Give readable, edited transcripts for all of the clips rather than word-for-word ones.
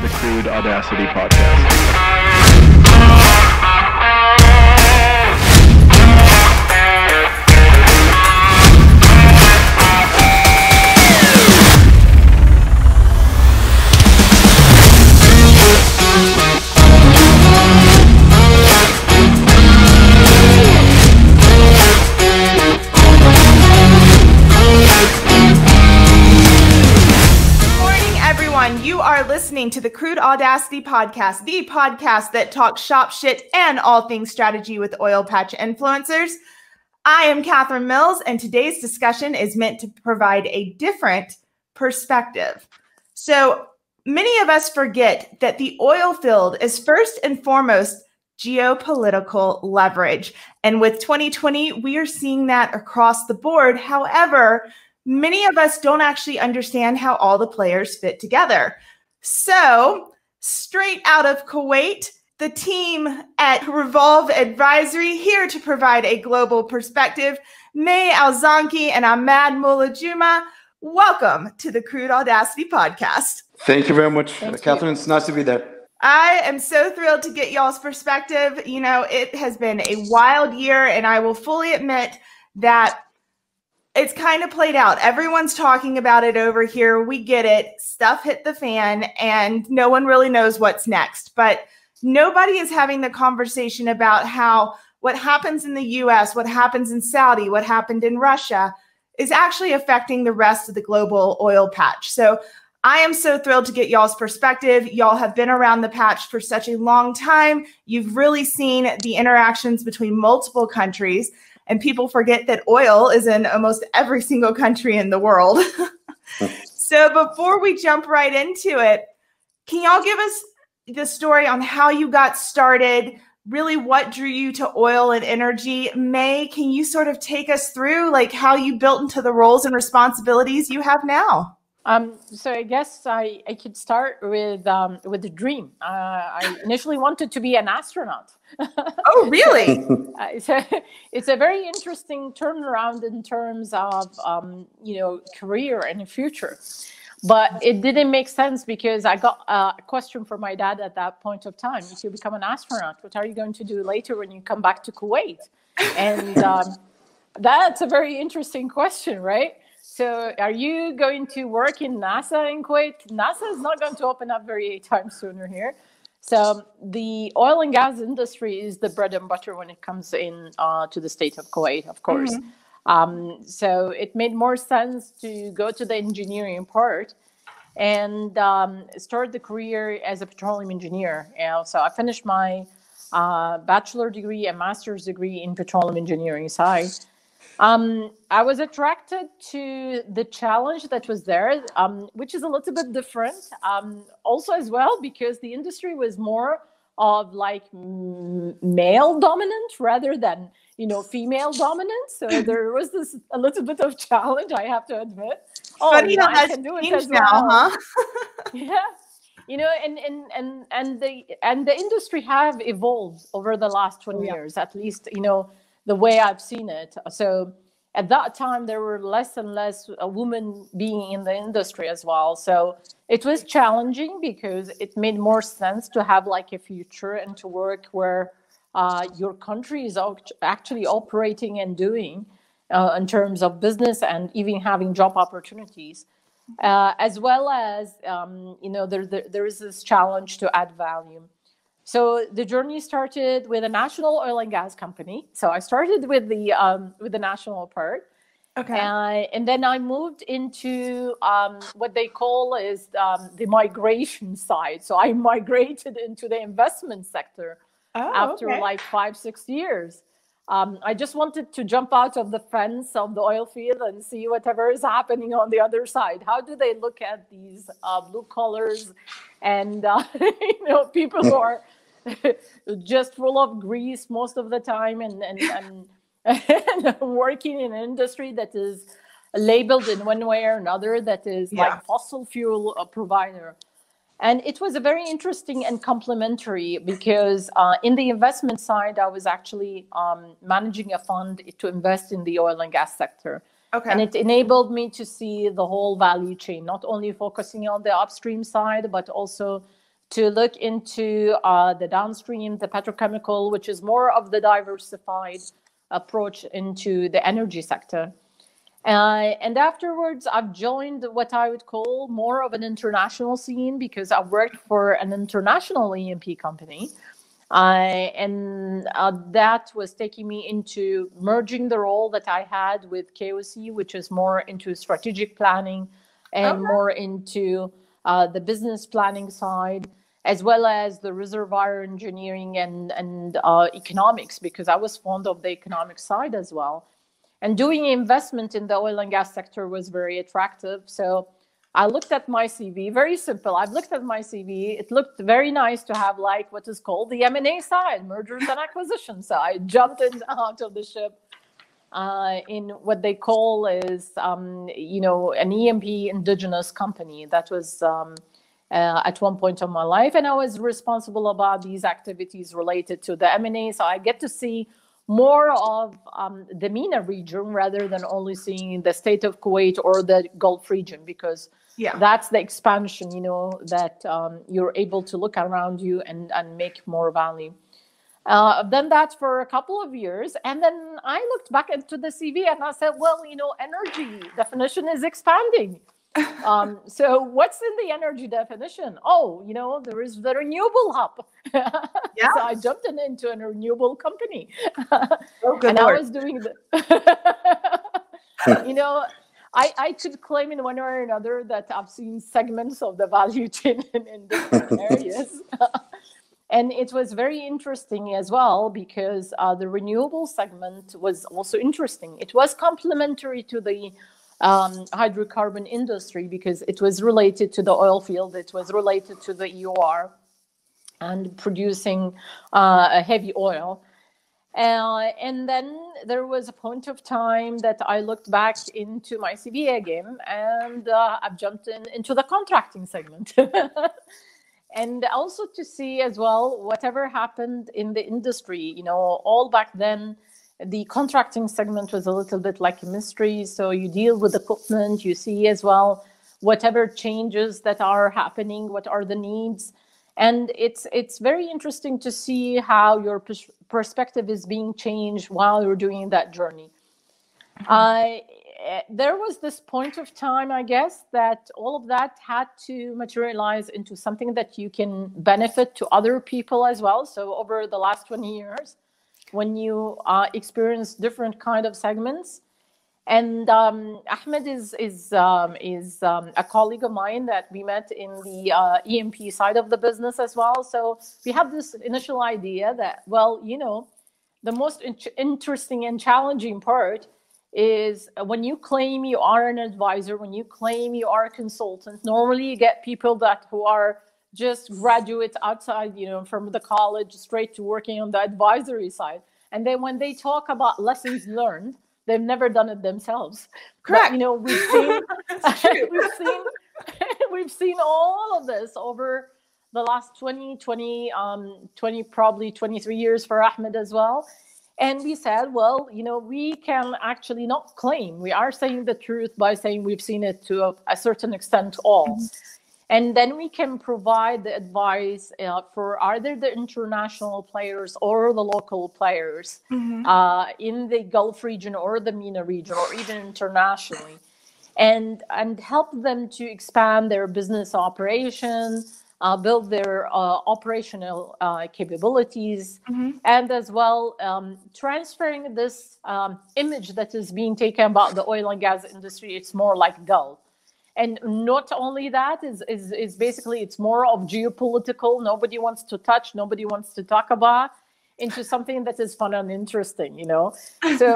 the CRUDE Audacity Podcast. You are listening to the CRUDE Audacity Podcast, the podcast that talks shop shit and all things strategy with Oilpatch influencers. I am Catherine Mills, and today's discussion is meant to provide a different perspective. So many of us forget that the oil field is first and foremost geopolitical leverage. And with 2020, we are seeing that across the board. However, many of us don't actually understand how all the players fit together. So, straight out of Kuwait, the team at Revolve Advisory here to provide a global perspective, May Zanki and Ahmad Mulla Juma. Welcome to the CRUDE Audacity Podcast. Thank you very much, Catherine. It's nice to be there. I am so thrilled to get y'all's perspective. You know, it has been a wild year, and I will fully admit that it's kind of played out. Everyone's talking about it over here. We get it. Stuff hit the fan and no one really knows what's next. But nobody is having the conversation about how what happens in the US, what happens in Saudi, what happened in Russia is actually affecting the rest of the global oil patch. So I am so thrilled to get y'all's perspective. Y'all have been around the patch for such a long time. You've really seen the interactions between multiple countries. And people forget that oil is in almost every single country in the world. So before we jump right into it, can y'all give us the story on how you got started, really what drew you to oil and energy? May, can you sort of take us through like how you built into the roles and responsibilities you have now? So I guess I could start with the dream. I initially wanted to be an astronaut. Oh, really? It's a very interesting turnaround in terms of career and the future. But it didn't make sense because I got a question from my dad at that point of time. If you become an astronaut, what are you going to do later when you come back to Kuwait? And that's a very interesting question, right? So are you going to work in NASA in Kuwait? NASA is not going to open up very time sooner here. So the oil and gas industry is the bread and butter when it comes in to the state of Kuwait, of course. Mm-hmm. So it made more sense to go to the engineering part and start the career as a petroleum engineer. So I finished my bachelor degree and master's degree in petroleum engineering side. I was attracted to the challenge that was there, which is a little bit different. Also as well, because the industry was more of like male dominant rather than, female dominant. So there was a little bit of challenge, I have to admit. Funny how I can do it as well, huh? Yeah. And the industry have evolved over the last 20 years, at least, the way I've seen it. So at that time, there were less and less women being in the industry as well. So it was challenging because it made more sense to have like a future and to work where your country is actually operating and doing in terms of business and even having job opportunities. As well as, there is this challenge to add value. So the journey started with a national oil and gas company. So I started with the national part. Okay. And then I moved into what they call is the migration side. So I migrated into the investment sector after like 5-6 years. I just wanted to jump out of the fence of the oil field and see whatever is happening on the other side. How do they look at these blue collars and people who are just full of grease most of the time and working in an industry that is labeled in one way or another, that is like fossil fuel provider. And it was a very interesting and complementary because in the investment side, I was actually managing a fund to invest in the oil and gas sector. Okay. And it enabled me to see the whole value chain, not only focusing on the upstream side, but also to look into the downstream, the petrochemical, which is more of the diversified approach into the energy sector. And afterwards, I've joined what I would call more of an international scene, because I worked for an international E&P company. And that was taking me into merging the role that I had with KOC, which is more into strategic planning and more into the business planning side, as well as the reservoir engineering and economics, because I was fond of the economic side as well. And doing investment in the oil and gas sector was very attractive. So I looked at my CV, very simple. I've looked at my CV. It looked very nice to have like what is called the M&A side, mergers and acquisitions. So I jumped in out of the ship in what they call is, you know, an E&P indigenous company. That was at one point of my life. And I was responsible about these activities related to the M&A. So I get to see more of the MENA region rather than only seeing the state of Kuwait or the Gulf region, because that's the expansion, you know, that you're able to look around you and make more value. I've done that for a couple of years. And then I looked back into the CV and I said, well, you know, energy definition is expanding. So what's in the energy definition? Oh, you know, there is the Renewable Hub. So I jumped into a renewable company. And I was doing you know, I could claim in one way or another that I've seen segments of the value chain in different areas. And it was very interesting as well, because the renewable segment was also interesting. It was complementary to the hydrocarbon industry, because it was related to the oil field, it was related to the EOR and producing heavy oil. And then there was a point of time that I looked back into my CV again, and I've jumped into the contracting segment. And also to see as well whatever happened in the industry. You know, all back then, the contracting segment was a little bit like a mystery. So you deal with equipment, you see as well whatever changes that are happening, what are the needs. And it's very interesting to see how your perspective is being changed while you're doing that journey. There was this point of time, I guess, that all of that had to materialize into something that you can benefit to other people as well. So over the last 20 years, when you experience different kind of segments. And Ahmed is a colleague of mine that we met in the E&P side of the business as well. So we have this initial idea that, well, you know, the most interesting and challenging part is when you claim you are an advisor, when you claim you are a consultant, normally you get people who are just graduates outside, you know, from the college straight to working on the advisory side. And then when they talk about lessons learned, they've never done it themselves. Correct. But, you know, we've seen all of this over the last 20, probably 23 years for Ahmed as well. And we said, well, you know, we can actually not claim. We are saying the truth by saying we've seen it to a certain extent all. And then we can provide the advice for either the international players or the local players in the Gulf region or the MENA region or even internationally, and help them to expand their business operation, build their operational capabilities, and as well transferring this image that is being taken about the oil and gas industry. It's more like Gulf. And not only that, is basically it's more of geopolitical. Nobody wants to touch, nobody wants to talk about, into something that is fun and interesting, you know. So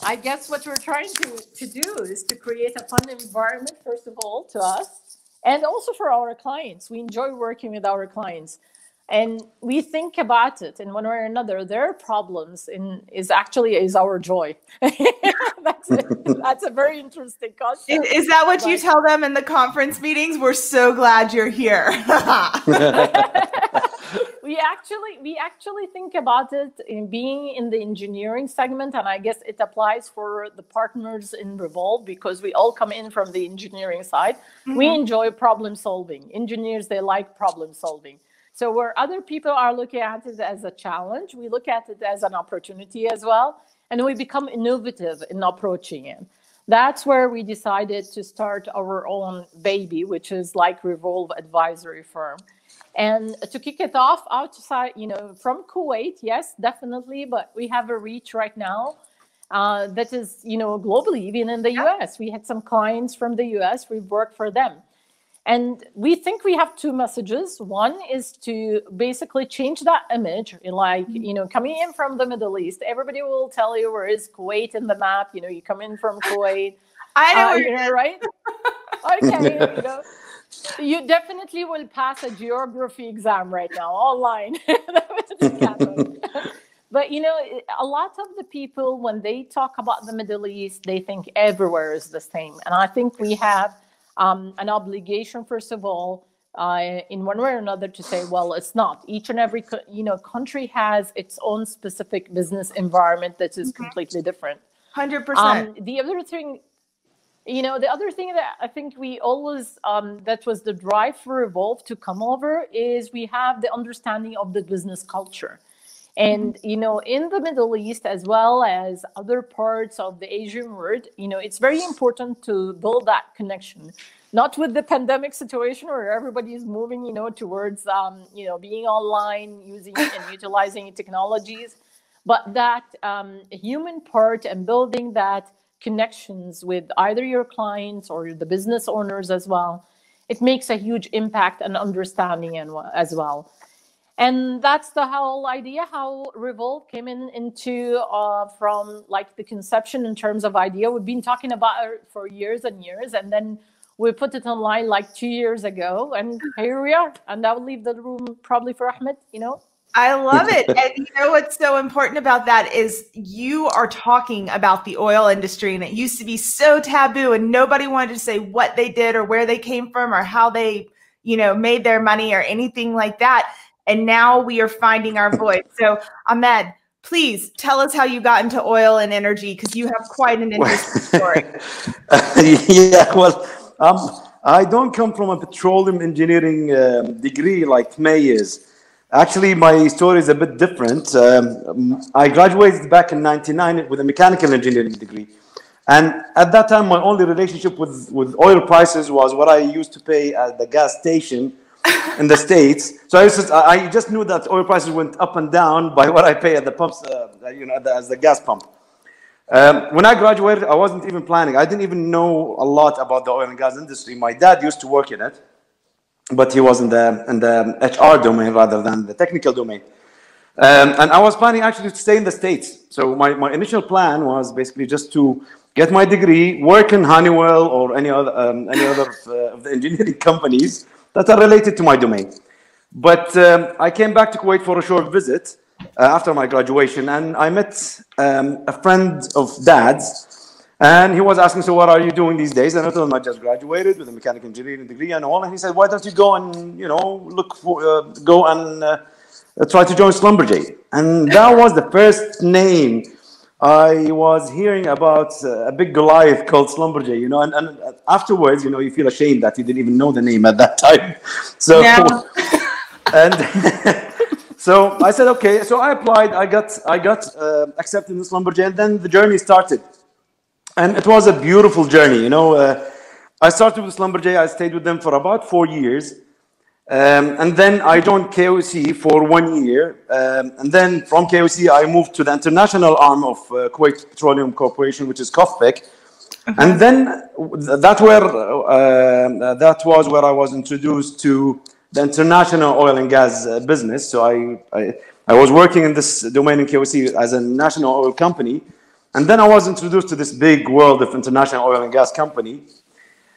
I guess what we're trying to do is to create a fun environment, first of all, to us, and also for our clients. We enjoy working with our clients. And we think about it in one way or another. Their problems is our joy. That's a very interesting concept. Is that what you tell them in the conference meetings? We're so glad you're here. We actually think about it in being in the engineering segment, and I guess it applies for the partners in Revolve, because we all come in from the engineering side. We enjoy problem solving. Engineers, they like problem solving. So where other people are looking at it as a challenge, we look at it as an opportunity as well, and we become innovative in approaching it. That's where we decided to start our own baby, which is like Revolve Advisory firm. And to kick it off outside, from Kuwait, yes, definitely, but we have a reach right now that is, globally, even in the US. We had some clients from the US, we've worked for them. And we think we have two messages. One is to basically change that image, like, coming in from the Middle East, everybody will tell you where is Kuwait in the map. You come in from Kuwait. I know, right? Okay, you definitely will pass a geography exam right now, online. But, a lot of the people, when they talk about the Middle East, they think everywhere is the same. And I think we have an obligation, first of all, in one way or another, to say, well, it's not. Each and every country has its own specific business environment that is completely different. 100%. The other thing, the other thing that I think we always, that was the drive for Revolve to come over, is we have the understanding of the business culture. And, in the Middle East, as well as other parts of the Asian world, it's very important to build that connection, not with the pandemic situation where everybody is moving, towards, being online, using and utilizing technologies, but that human part and building that connections with either your clients or the business owners as well. It makes a huge impact and understanding as well. And that's the whole idea, how Revolve came into from like the conception in terms of idea. We've been talking about it for years and years, and then we put it online like 2 years ago, and here we are. And I'll leave the room probably for Ahmed, I love it. And what's so important about that is you are talking about the oil industry, and it used to be so taboo and nobody wanted to say what they did or where they came from or how they, made their money or anything like that. And now we are finding our voice. So Ahmed, please tell us how you got into oil and energy, because you have quite an interesting story. Yeah, well, I don't come from a petroleum engineering degree like May is. Actually, my story is a bit different. I graduated back in '99 with a mechanical engineering degree. And at that time, my only relationship with oil prices was what I used to pay at the gas station in the States. So I just knew that oil prices went up and down by what I pay at the pumps, as the gas pump. When I graduated, I wasn't even planning. I didn't even know a lot about the oil and gas industry. My dad used to work in it, but he was in the HR domain rather than the technical domain. And I was planning actually to stay in the States. So my initial plan was basically just to get my degree, work in Honeywell or any other of the engineering companies that are related to my domain. But I came back to Kuwait for a short visit after my graduation, and I met a friend of Dad's, and he was asking, so what are you doing these days? And I told him I just graduated with a mechanical engineering degree and all, and he said, why don't you go and, try to join Schlumberger? And that was the first name I was hearing about, a big Goliath called Schlumberger, and afterwards, you feel ashamed that you didn't even know the name at that time. So, and so I said, okay. So I applied. I got accepted in Schlumberger, and then the journey started. And it was a beautiful journey. I started with Schlumberger. I stayed with them for about 4 years. And then I joined KOC for 1 year. And then from KOC, I moved to the international arm of Kuwait Petroleum Corporation, which is KOFPEC. And then that was where I was introduced to the international oil and gas business. So I was working in this domain in KOC as a national oil company. And then I was introduced to this big world of international oil and gas company.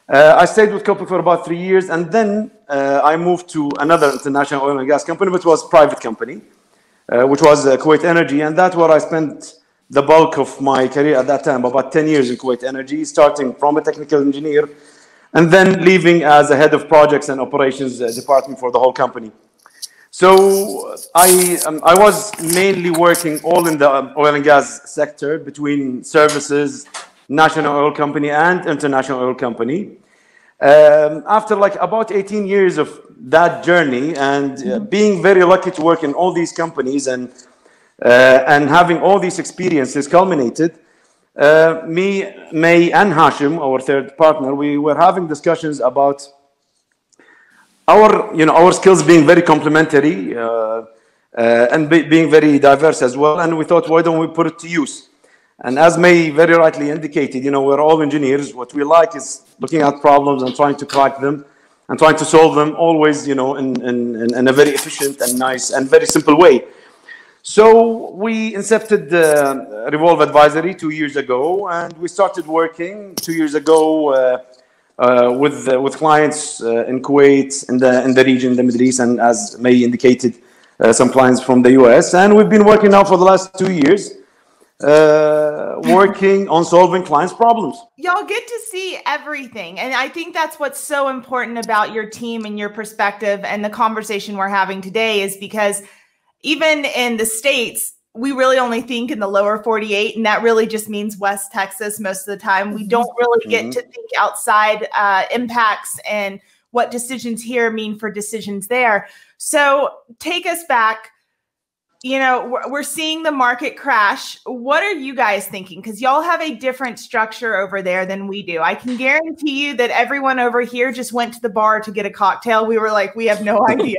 I stayed with KOFPEC for about 3 years, and then I moved to another international oil and gas company, which was a private company, which was Kuwait Energy, and that's where I spent the bulk of my career at that time, about 10 years in Kuwait Energy, starting from a technical engineer, and then leaving as a head of projects and operations department for the whole company. So I was mainly working all in the oil and gas sector between services, national oil company and international oil company. After like about 18 years of that journey and being very lucky to work in all these companies and having all these experiences culminated, me, May, and Hashim, our third partner, we were having discussions about our skills being very complementary and being very diverse as well. And we thought, why don't we put it to use? And as May very rightly indicated, we're all engineers. What we like is looking at problems and trying to crack them and trying to solve them always, in a very efficient and nice and very simple way. So we incepted Revolve Advisory 2 years ago, and we started working 2 years ago with clients in Kuwait, in the region, the Middle East, and as May indicated, some clients from the US. And we've been working now for the last 2 years, working on solving clients' problems. Y'all get to see everything. And I think that's what's so important about your team and your perspective and the conversation we're having today is because even in the States, we really only think in the lower 48, and that really just means West Texas most of the time. We don't really get to think outside impacts and what decisions here mean for decisions there. So take us back. We're seeing the market crash. What are you guys thinking? Because y'all have a different structure over there than we do. I can guarantee you that everyone over here just went to the bar to get a cocktail. We were like, we have no idea.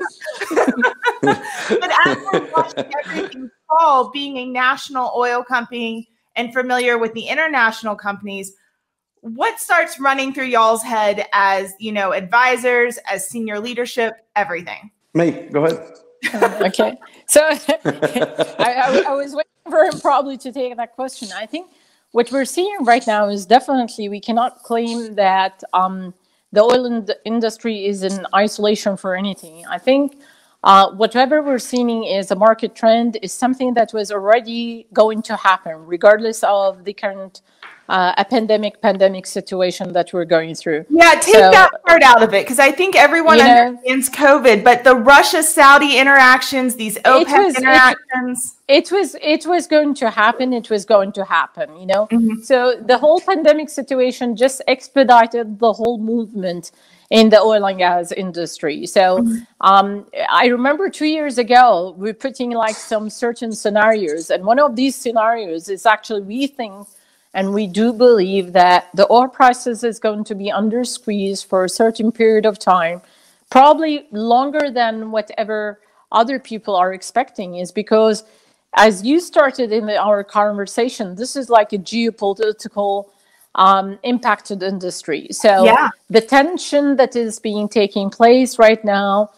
But as we're watching everything fall, being a national oil company and familiar with the international companies, what starts running through y'all's head as, advisors, as senior leadership, everything? May, go ahead. Okay, so I was waiting for him probably to take that question. I think what we're seeing right now is definitely we cannot claim that the oil industry is in isolation for anything. I think whatever we're seeing is a market trend is something that was already going to happen, regardless of the current pandemic situation that we're going through. Yeah, take that part out of it, because I think everyone understands COVID, but the Russia-Saudi interactions, these OPEC interactions. It was going to happen. It was going to happen, So the whole pandemic situation just expedited the whole movement in the oil and gas industry. So I remember 2 years ago, we're putting like some certain scenarios. And one of these scenarios is actually, we think, and we do believe that the oil prices is going to be under squeeze for a certain period of time, probably longer than whatever other people are expecting, is because as you started in our conversation, this is like a geopolitical impacted industry. So the tension that is taking place right now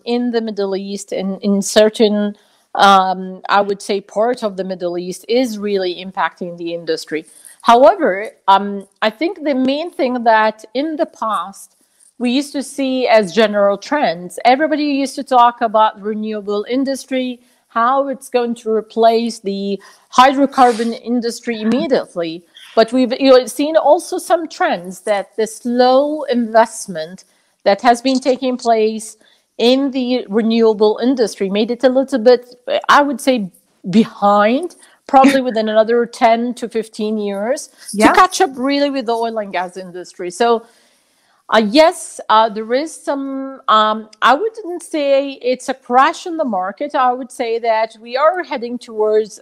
in the Middle East and in certain I would say part of the Middle East is really impacting the industry. However, I think the main thing that in the past we used to see as general trends, everybody used to talk about renewable industry, how it's going to replace the hydrocarbon industry immediately. But we've seen also some trends that the slow investment that has been taking place in the renewable industry made it a little bit, I would say, behind, probably within another 10 to 15 years to catch up really with the oil and gas industry. So yes, there is some, I wouldn't say it's a crash in the market. I would say that we are heading towards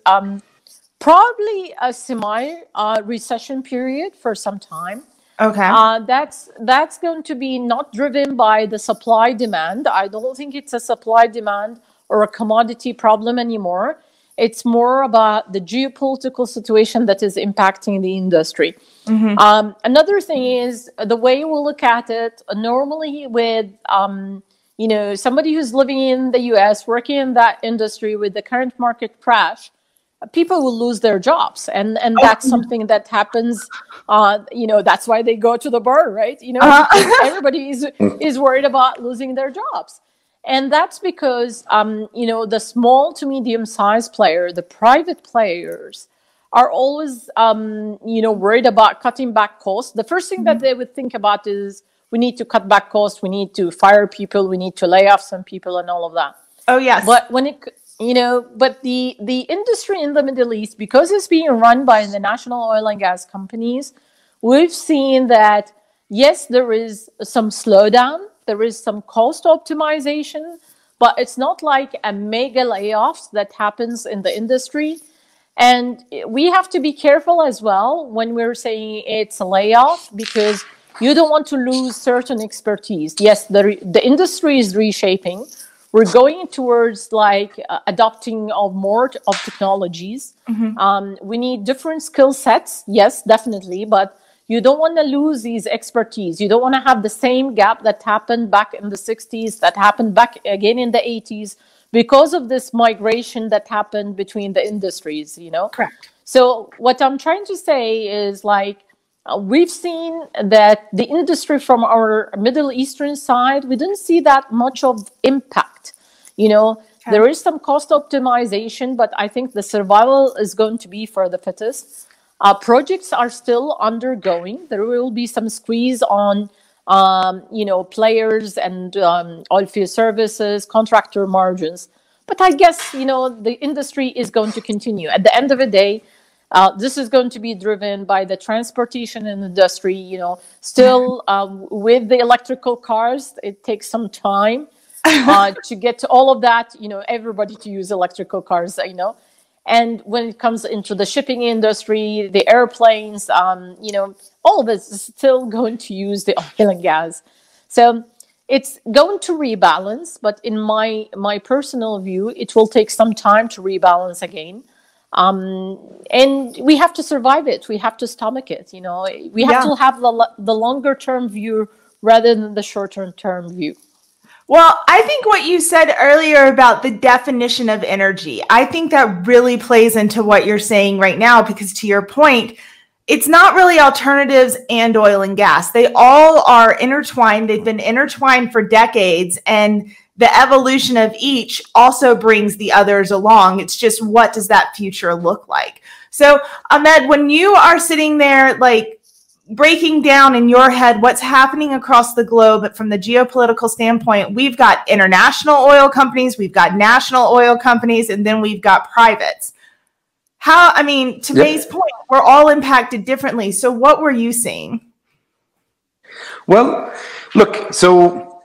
probably a semi-recession period for some time. Okay. That's going to be not driven by the supply demand. I don't think it's a supply demand or a commodity problem anymore. It's more about the geopolitical situation that is impacting the industry. Another thing is the way we look at it normally with, somebody who's living in the US, working in that industry with the current market crash, people will lose their jobs. And that's something that happens, that's why they go to the bar, right? Everybody is worried about losing their jobs. And that's because, the small to medium-sized player, the private players, are always, worried about cutting back costs. The first thing that they would think about is we need to cut back costs, we need to fire people, we need to lay off some people, and all of that. Oh yes. But when it, but the industry in the Middle East, because it's being run by the national oil and gas companies, we've seen that yes, there is some slowdown, there is some cost optimization, but it's not like a mega layoffs that happens in the industry. And we have to be careful as well when we're saying it's a layoff, because you don't want to lose certain expertise. Yes, the industry is reshaping. We're going towards like adopting of more of technologies. We need different skill sets. Yes, definitely. But you don't want to lose these expertise. You don't want to have the same gap that happened back in the 60s, that happened back again in the 80s, because of this migration that happened between the industries, you know? Correct. So what I'm trying to say is like, we've seen that the industry from our Middle Eastern side, we didn't see that much of impact. You know, okay. There is some cost optimization, but I think the survival is going to be for the fittest. Projects are still undergoing. There will be some squeeze on, you know, players and oilfield services, contractor margins. But I guess, you know, the industry is going to continue. At the end of the day, this is going to be driven by the transportation industry, you know, still with the electrical cars, it takes some time to get to all of that, you know, everybody to use electrical cars, you know. And when it comes into the shipping industry, the airplanes, you know, all of this is still going to use the oil and gas. So it's going to rebalance, but in my personal view, it will take some time to rebalance again. And we have to survive it. We have to stomach it. You know, we have to have the longer term view rather than the shorter term view. Well, I think what you said earlier about the definition of energy, I think that really plays into what you're saying right now, because to your point, it's not really alternatives and oil and gas. They all are intertwined. They've been intertwined for decades, and the evolution of each also brings the others along. It's just, what does that future look like? So, Ahmed, when you are sitting there, like, breaking down in your head what's happening across the globe from the geopolitical standpoint, we've got international oil companies, we've got national oil companies, and then we've got privates. How, I mean, to May's point, we're all impacted differently. So what were you seeing? Well, look, so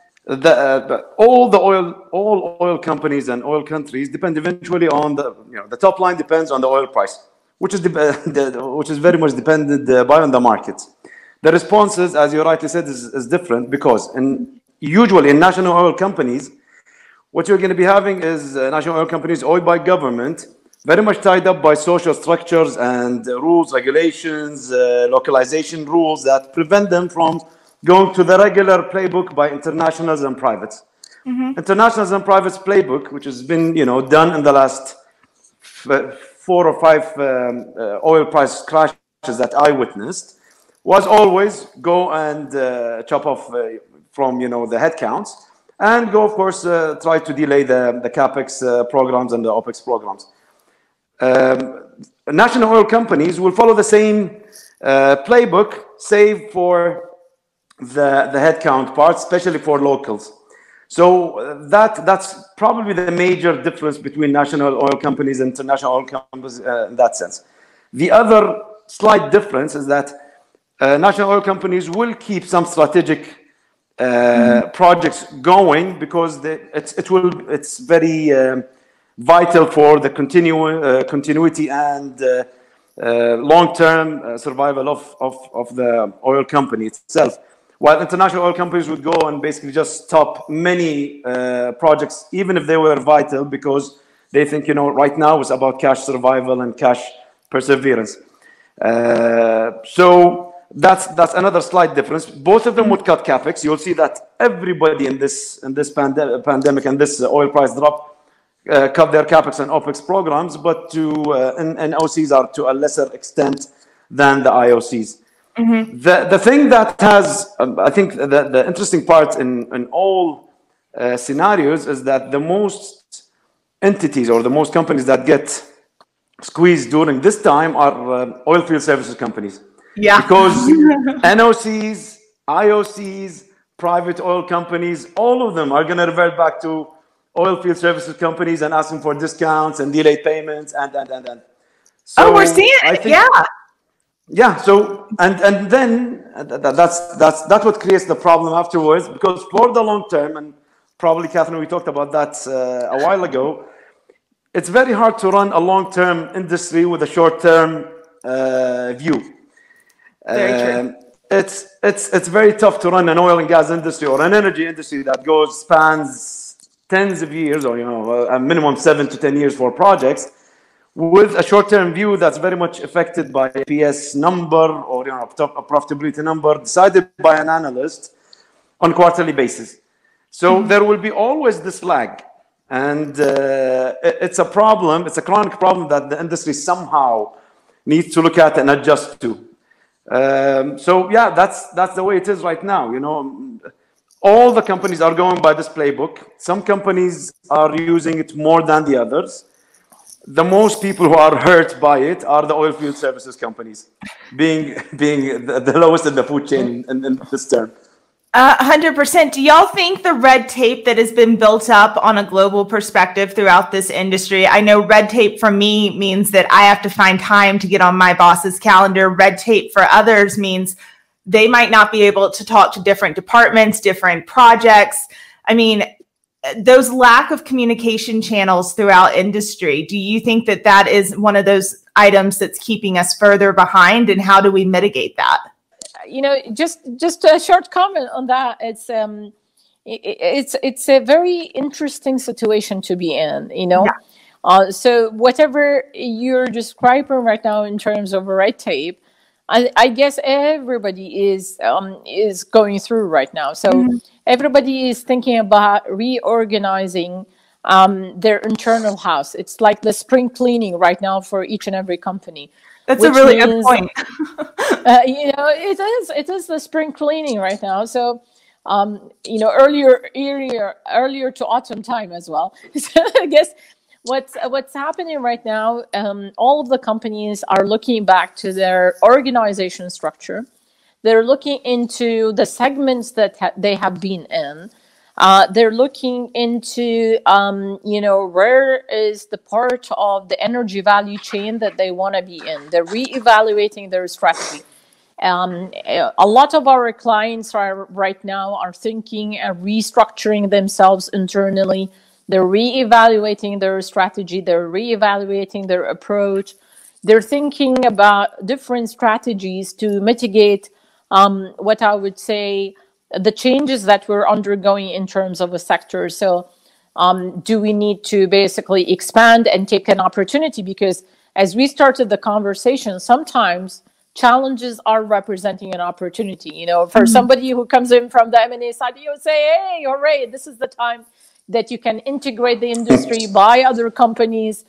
all oil companies and oil countries depend eventually on the top line depends on the oil price, which is very much dependent on the market. The responses, as you rightly said, is different, because usually in national oil companies, what you're going to be having is national oil companies owned by government, very much tied up by social structures and rules, regulations, localization rules that prevent them from going to the regular playbook by internationals and privates. Internationals and privates playbook, which has been done in the last 4 or 5 oil price crashes that I witnessed, was always go and chop off from the headcounts, and go, of course, try to delay the capex programs and the opex programs. National oil companies will follow the same playbook, save for the headcount part, especially for locals. So that's probably the major difference between national oil companies and international oil companies in that sense. The other slight difference is that national oil companies will keep some strategic projects going, because it's very vital for the continuity and long-term survival of the oil company itself. While international oil companies would go and basically just stop many projects, even if they were vital, because they think, right now it's about cash survival and cash perseverance. So that's another slight difference. Both of them would cut capex. You'll see that everybody in this pandemic and this oil price drop cut their capex and opex programs, but and NOCs are to a lesser extent than the IOCs. The thing that has, I think, the interesting part in all scenarios is that the most entities or the most companies that get squeezed during this time are oilfield services companies. Yeah. Because NOCs, IOCs, private oil companies, all of them are going to revert back to oilfield services companies and asking for discounts and delayed payments and. So we're seeing it. Yeah. So and then that's what creates the problem afterwards, because for the long term, and probably Catherine, we talked about that a while ago, it's very hard to run a long-term industry with a short-term view. Very true. It's very tough to run an oil and gas industry or an energy industry that spans tens of years, or a minimum 7 to 10 years for projects, with a short-term view that's very much affected by a PS number or a profitability number decided by an analyst on a quarterly basis. So there will be always this lag, and it's a problem. It's a chronic problem that the industry somehow needs to look at and adjust to. So yeah, that's the way it is right now. All the companies are going by this playbook. Some companies are using it more than the others. The most people who are hurt by it are the oilfield services companies, being the lowest in the food chain in this term. 100%. Do y'all think the red tape that has been built up on a global perspective throughout this industry? I know red tape for me means that I have to find time to get on my boss's calendar. Red tape for others means they might not be able to talk to different departments, different projects. I mean, those lack of communication channels throughout industry, do you think that that is one of those items that's keeping us further behind, and how do we mitigate that? Just a short comment on that. It's a very interesting situation to be in, Yeah. So whatever you're describing right now in terms of red tape, I guess everybody is going through right now. So everybody is thinking about reorganizing their internal house. It's like the spring cleaning right now for each and every company. That's a really good point. It is the spring cleaning right now. So, earlier to autumn time as well. So I guess what's happening right now, all of the companies are looking back to their organization structure. They're looking into the segments that they have been in. They're looking into, where is the part of the energy value chain that they want to be in. They're reevaluating their strategy. A lot of our clients right now are thinking and restructuring themselves internally. They're reevaluating their strategy. They're reevaluating their approach. They're thinking about different strategies to mitigate what I would say the changes that we're undergoing in terms of a sector. So do we need to basically expand and take an opportunity? Because as we started the conversation, sometimes challenges are representing an opportunity. For somebody who comes in from the M&A side, you would say, hey, hooray, this is the time that you can integrate the industry, buy other companies,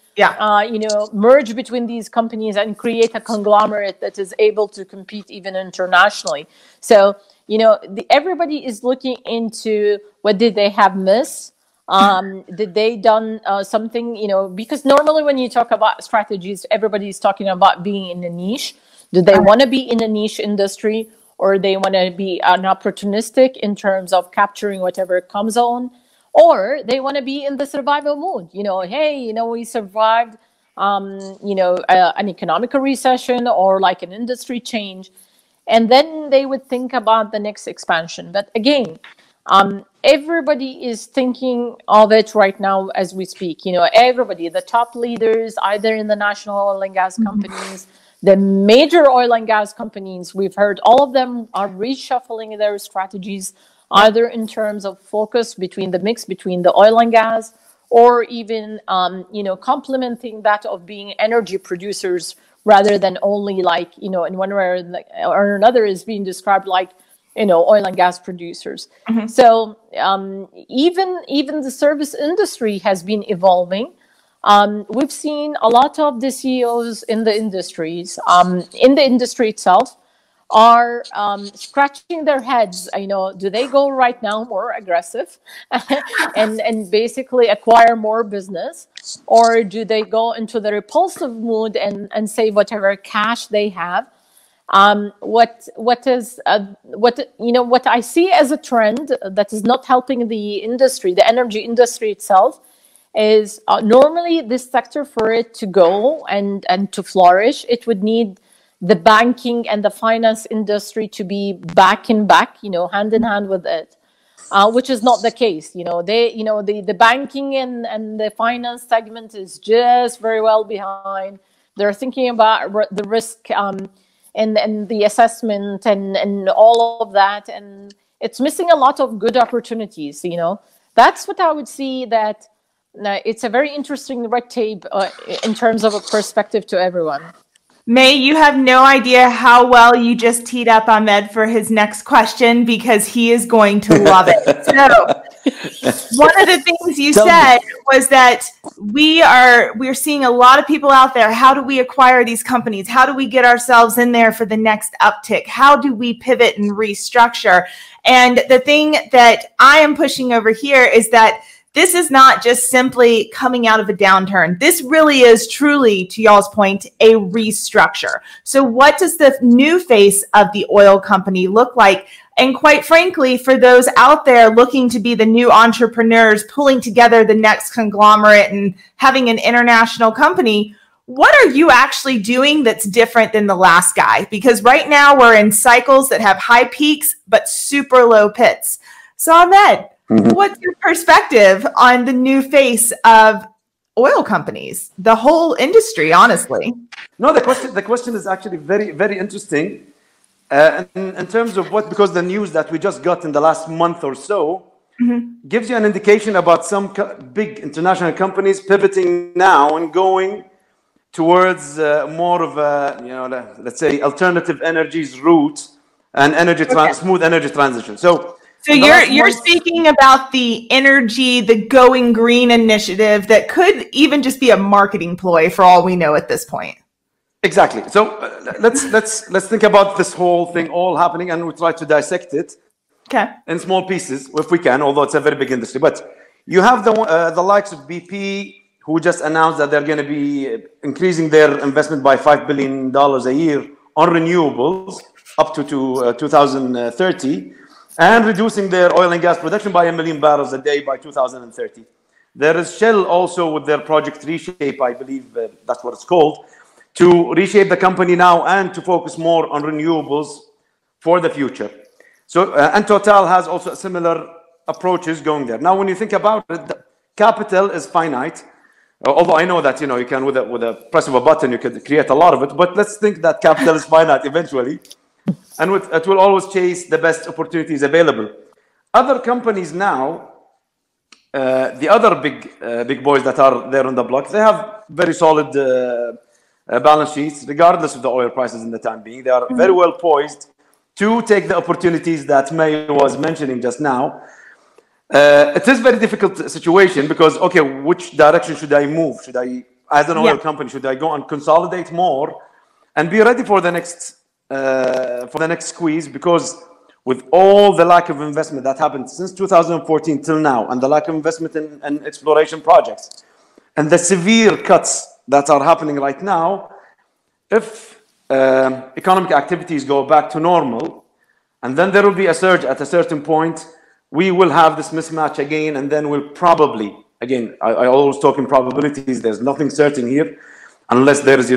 merge between these companies and create a conglomerate that is able to compete even internationally. So, everybody is looking into what did they have missed? Did they done something, because normally when you talk about strategies, everybody is talking about being in a niche. Do they want to be in a niche industry, or they want to be an opportunistic in terms of capturing whatever comes on? Or they want to be in the survival mode. We survived, an economic recession or like an industry change. And then they would think about the next expansion. But again, everybody is thinking of it right now as we speak. Everybody, the top leaders, either in the national oil and gas companies, the major oil and gas companies, we've heard all of them are reshuffling their strategies, either in terms of focus between the mix between the oil and gas, or even, complementing that of being energy producers rather than only in one way or another is being described like, oil and gas producers. So even the service industry has been evolving. We've seen a lot of the CEOs in the industries, in the industry itself, are scratching their heads. Do they go right now more aggressive and basically acquire more business, or do they go into the repulsive mood and save whatever cash they have? What I see as a trend that is not helping the industry, the energy industry itself, is normally this sector, for it to go and to flourish, it would need the banking and the finance industry to be back in back, hand in hand with it, which is not the case. The banking and the finance segment is just very well behind. They're thinking about the risk and the assessment and all of that, and it's missing a lot of good opportunities. That's what I would see, that it's a very interesting red tape in terms of a perspective to everyone. May, you have no idea how well you just teed up Ahmed for his next question, because he is going to love it. So one of the things you said was that we're seeing a lot of people out there. How do we acquire these companies? How do we get ourselves in there for the next uptick? How do we pivot and restructure? And the thing that I am pushing over here is that this is not just simply coming out of a downturn. This really is truly, to y'all's point, a restructure. So what does the new face of the oil company look like? And quite frankly, for those out there looking to be the new entrepreneurs, pulling together the next conglomerate and having an international company, what are you actually doing that's different than the last guy? Because right now we're in cycles that have high peaks, but super low pits. So Ahmed, what's your perspective on the new face of oil companies, the whole industry, honestly? No, the question is actually very, very interesting in terms of because the news that we just got in the last month or so gives you an indication about some big international companies pivoting now and going towards more of a, let's say, alternative energies route and smooth energy transition. So you're speaking about the Going Green initiative that could even just be a marketing ploy for all we know at this point. Exactly. So let's think about this whole thing all happening, and we try to dissect it in small pieces if we can, although it's a very big industry. But you have the likes of BP, who just announced that they're going to be increasing their investment by $5 billion a year on renewables up to 2030. And reducing their oil and gas production by 1 million barrels a day by 2030. There is Shell also with their project Reshape, I believe that's what it's called, to reshape the company now and to focus more on renewables for the future. So, and Total has also similar approaches going there. Now, when you think about it, the capital is finite. Although I know that, you can, with a press of a button, you could create a lot of it. But let's think that capital is finite eventually. And it will always chase the best opportunities available. Other companies now, the other big boys that are there on the block, they have very solid balance sheets, regardless of the oil prices in the time being. They are very well poised to take the opportunities that May was mentioning just now. It is a very difficult situation because, okay, which direction should I move? Should I, as an oil company, should I go and consolidate more and be ready for the next squeeze? Because with all the lack of investment that happened since 2014 till now, and the lack of investment in exploration projects, and the severe cuts that are happening right now, if economic activities go back to normal, and then there will be a surge at a certain point, we will have this mismatch again, and then we'll probably, again, I always talk in probabilities, there's nothing certain here, unless there is,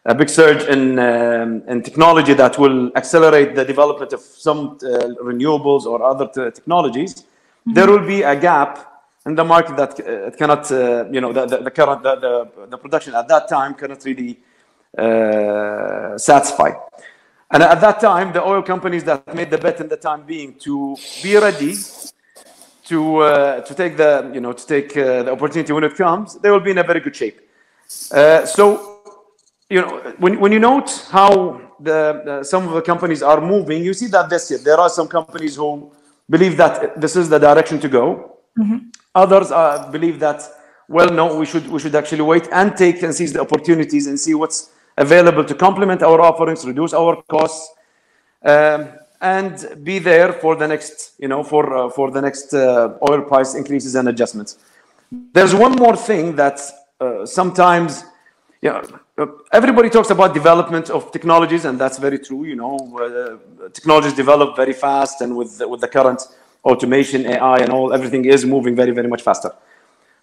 a big surge in technology that will accelerate the development of some renewables or other technologies. There will be a gap in the market that it cannot, the production at that time cannot really satisfy. And at that time, the oil companies that made the bet in the time being to be ready to take the opportunity when it comes, they will be in a very good shape. When you note how some of the companies are moving, you see that this year there are some companies who believe that this is the direction to go. Others believe that, well, no, we should actually wait and take and seize the opportunities and see what's available to complement our offerings, reduce our costs, and be there for the next, for the next oil price increases and adjustments. There's one more thing that sometimes, everybody talks about development of technologies, and that's very true. Technologies develop very fast, and with the current automation, AI, and everything is moving very, very much faster.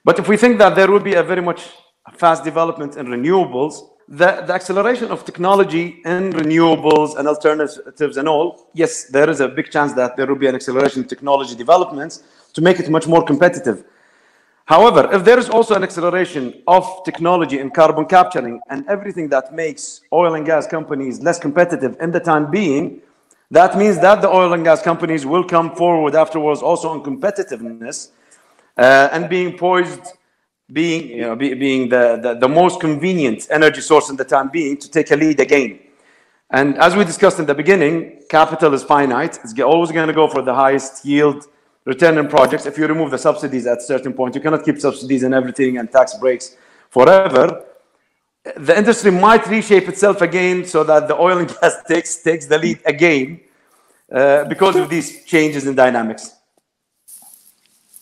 But if we think that there will be a very much fast development in renewables, the acceleration of technology and renewables and alternatives and all, yes, there is a big chance that there will be an acceleration in technology developments to make it much more competitive. However, if there is also an acceleration of technology in carbon capturing and everything that makes oil and gas companies less competitive in the time being, that means that the oil and gas companies will come forward afterwards also on competitiveness and being poised, being the most convenient energy source in the time being to take a lead again. And as we discussed in the beginning, capital is finite. It's always going to go for the highest yield return in projects. If you remove the subsidies at a certain point, you cannot keep subsidies and everything and tax breaks forever. The industry might reshape itself again so that the oil and gas takes the lead again because of these changes in dynamics.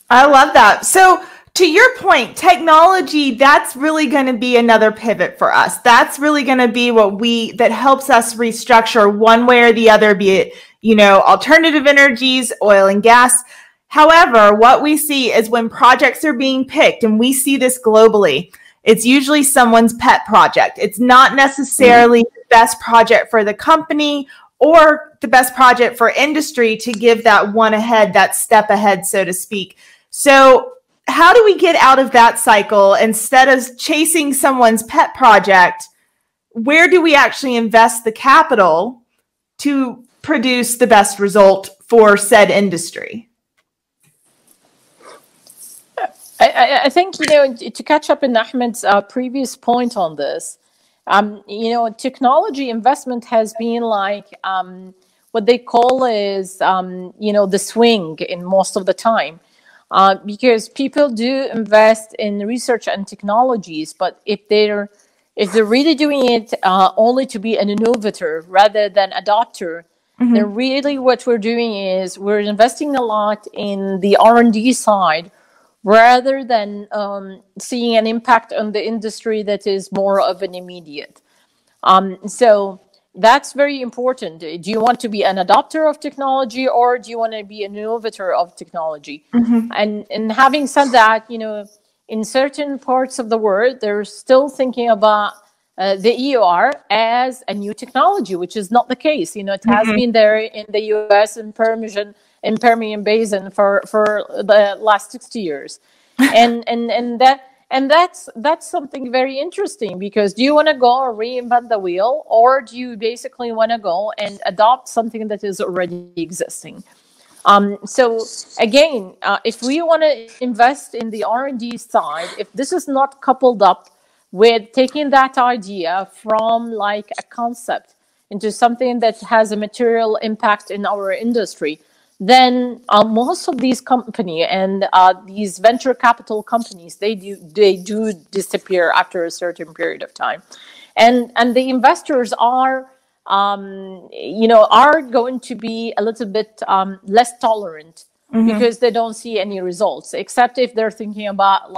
I love that. So to your point, technology, that's really going to be another pivot for us. That's really going to be that helps us restructure one way or the other, be it, alternative energies, oil and gas. However, what we see is when projects are being picked, and we see this globally, it's usually someone's pet project. It's not necessarily the best project for the company or the best project for industry to give that step ahead, so to speak. So how do we get out of that cycle? Instead of chasing someone's pet project, where do we actually invest the capital to produce the best result for said industry? I think, to catch up in Ahmed's previous point on this, technology investment has been like what they call is, the swing in most of the time. Because people do invest in research and technologies, but if they're really doing it only to be an innovator rather than adopter, then really what we're doing is we're investing a lot in the R&D side rather than seeing an impact on the industry that is more of an immediate. So that's very important. Do you want to be an adopter of technology, or do you want to be an innovator of technology? And having said that, in certain parts of the world, they're still thinking about the EOR as a new technology, which is not the case. It has been there in the US and Permian Basin for the last 60 years. And that's something very interesting, because do you want to go or reinvent the wheel, or do you basically want to go and adopt something that is already existing? So again, if we want to invest in the R&D side, if this is not coupled up with taking that idea from like a concept into something that has a material impact in our industry, then most of these companies and these venture capital companies, they do disappear after a certain period of time, and the investors are going to be a little bit less tolerant because they don't see any results, except if they're thinking about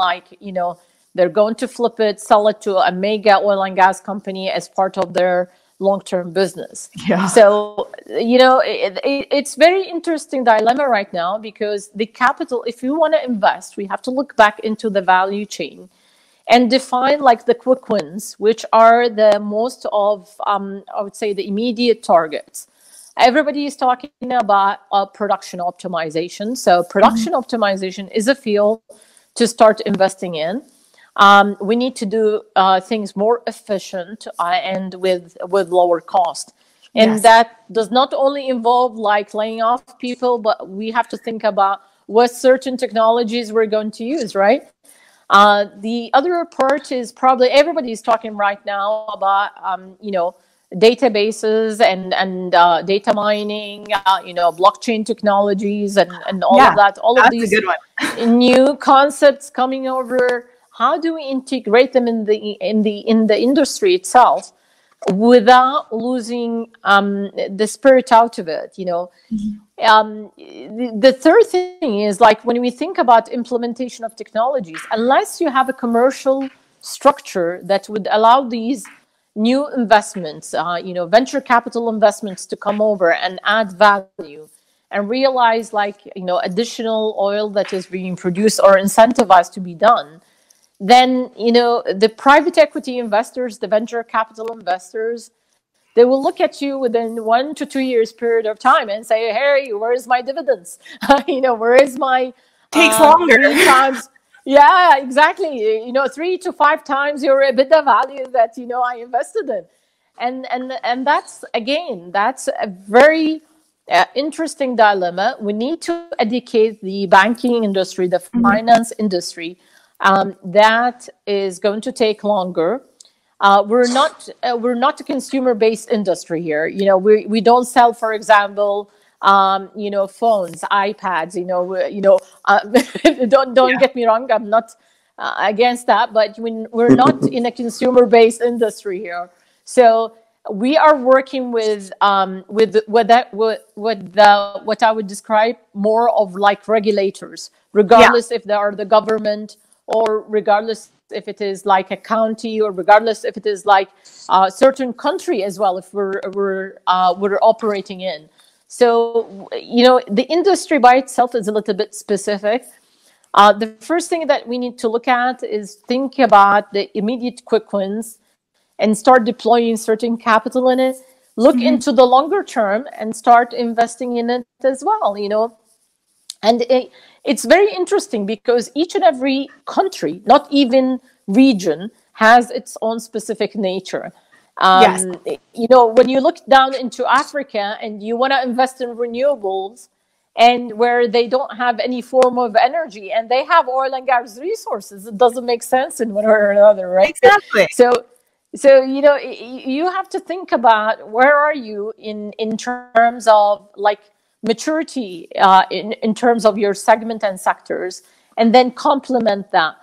they're going to flip it, sell it to a mega oil and gas company as part of their long-term business. Yeah. So, it's very interesting dilemma right now, because the capital, if you want to invest, we have to look back into the value chain and define like the quick wins, which are the most of, I would say, the immediate targets. Everybody is talking about production optimization. So production optimization is a field to start investing in. We need to do things more efficient and with lower cost. And that does not only involve like laying off people, but we have to think about what certain technologies we're going to use, right? The other part is probably everybody's talking right now about, databases and data mining, blockchain technologies and all of that. All of these new concepts coming over. How do we integrate them in the industry itself without losing the spirit out of it? The third thing is, like, when we think about implementation of technologies, unless you have a commercial structure that would allow these new investments, venture capital investments to come over and add value and realize, additional oil that is being produced or incentivized to be done, then, you know, the private equity investors, the venture capital investors, they will look at you within 1 to 2 years period of time and say, hey, where is my dividends? You know, where is my Takes longer. 3 times? Yeah, exactly. You know, 3 to 5 times your EBITDA value that, you know, I invested in. And that's, again, that's a very interesting dilemma. We need to educate the banking industry, the finance industry. That is going to take longer. We're not a consumer-based industry here. You know, we don't sell, for example, you know, phones, iPads. Don't get me wrong. I'm not against that, but we're not in a consumer-based industry here. So we are working with what I would describe more of like regulators, regardless if they are the government or regardless if it is like a county or regardless if it is like a certain country as well, if we're operating in. So, you know, the industry by itself is a little bit specific. The first thing that we need to look at is think about the immediate quick wins and start deploying certain capital in it. Look into the longer term and start investing in it as well, you know. And it's very interesting because each and every country, not even region, has its own specific nature. Yes. You know, when you look down into Africa and you want to invest in renewables, and where they don't have any form of energy and they have oil and gas resources, it doesn't make sense in one way or another, right? Exactly. So you know, you have to think about where are you in terms of like maturity in terms of your segment and sectors, and then complement that.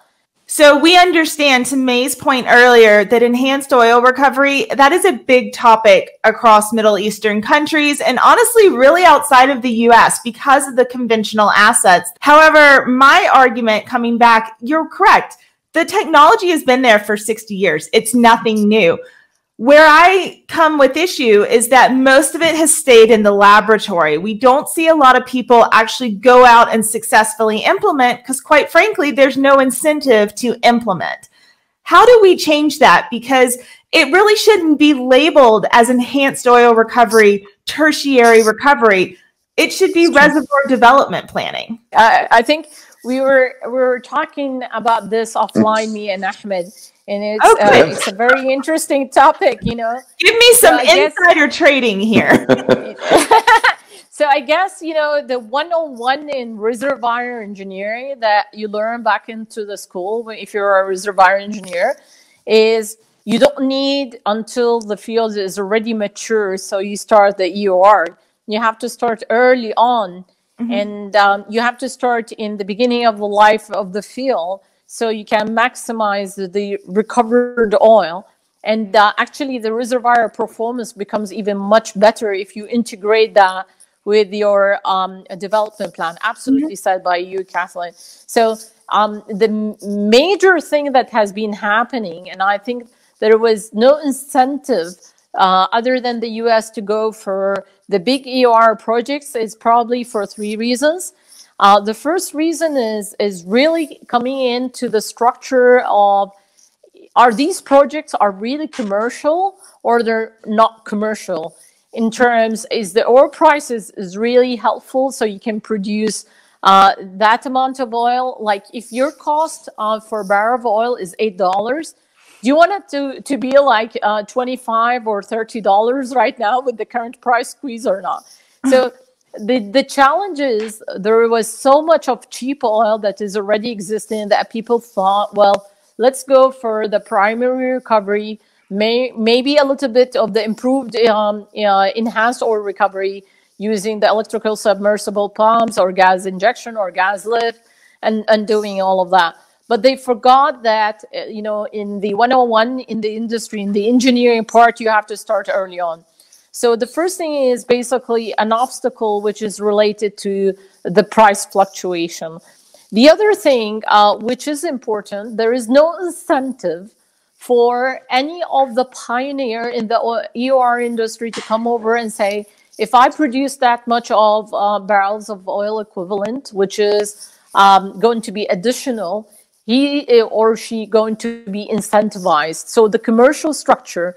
So we understand, to May's point earlier, that enhanced oil recovery, that is a big topic across Middle Eastern countries and honestly really outside of the US because of the conventional assets. However, my argument coming back, you're correct. The technology has been there for 60 years. It's nothing new. Where I come with issue is that most of it has stayed in the laboratory. We don't see a lot of people actually go out and successfully implement because, quite frankly, there's no incentive to implement. How do we change that? Because it really shouldn't be labeled as enhanced oil recovery, tertiary recovery. It should be reservoir development planning. I think we were talking about this offline, me and Ahmed. And it's a very interesting topic, you know. Give me some insider trading here. So I guess, you know, the 101 in reservoir engineering that you learn back into the school if you're a reservoir engineer is you don't need until the field is already mature. So you start the EOR. You have to start early on, and you have to start in the beginning of the life of the field, so you can maximize the recovered oil. And actually, the reservoir performance becomes even much better if you integrate that with your development plan. Absolutely said by you, Kathleen. So the major thing that has been happening, and I think there was no incentive other than the US to go for the big EOR projects, is probably for 3 reasons. The first reason is really coming into the structure of, are these projects are really commercial or they're not commercial? In terms, is the oil price is really helpful so you can produce that amount of oil? Like if your cost for a barrel of oil is $8, do you want it to be like $25 or $30 right now with the current price squeeze or not? So the challenge is there was so much of cheap oil that is already existing that people thought, well, let's go for the primary recovery, maybe a little bit of the improved enhanced oil recovery using the electrical submersible pumps or gas injection or gas lift and doing all of that. But they forgot that, you know, in the 101 in the industry, in the engineering part, you have to start early on. So the first thing is basically an obstacle which is related to the price fluctuation. The other thing, which is important, there is no incentive for any of the pioneer in the EOR industry to come over and say, if I produce that much of barrels of oil equivalent, which is going to be additional, he or she going to be incentivized? So the commercial structure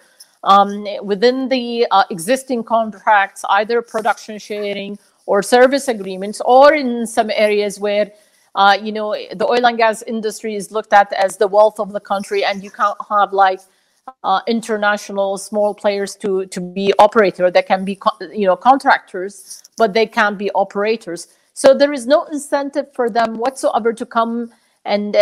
within the existing contracts, either production sharing or service agreements, or in some areas where the oil and gas industry is looked at as the wealth of the country, and you can't have like international small players to be operator. They can be contractors, but they can't be operators. So there is no incentive for them whatsoever to come and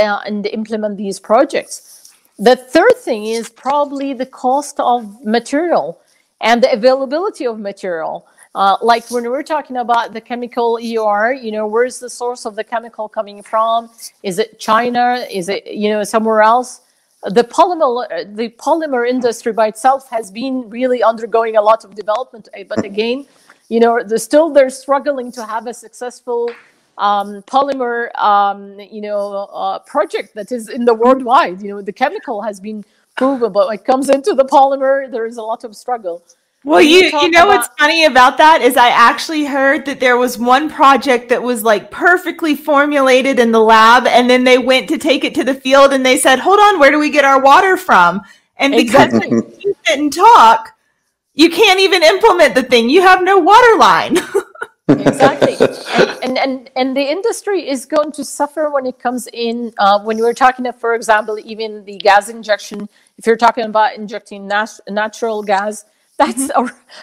implement these projects. The third thing is probably the cost of material and the availability of material. Like when we're talking about the chemical EOR, where's the source of the chemical coming from? Is it China? Is it, somewhere else? The polymer industry by itself has been really undergoing a lot of development, but again, they're struggling to have a successful polymer, project that is in the worldwide. The chemical has been proven, but when it comes into the polymer, there is a lot of struggle. Well, what's funny about that is I actually heard that there was one project that was like perfectly formulated in the lab, and then they went to take it to the field and they said, hold on, where do we get our water from? And because you didn't talk, you can't even implement the thing. You have no water line. Exactly. And the industry is going to suffer when it comes in, when we're talking about, for example, even the gas injection. If you're talking about injecting natural gas, that's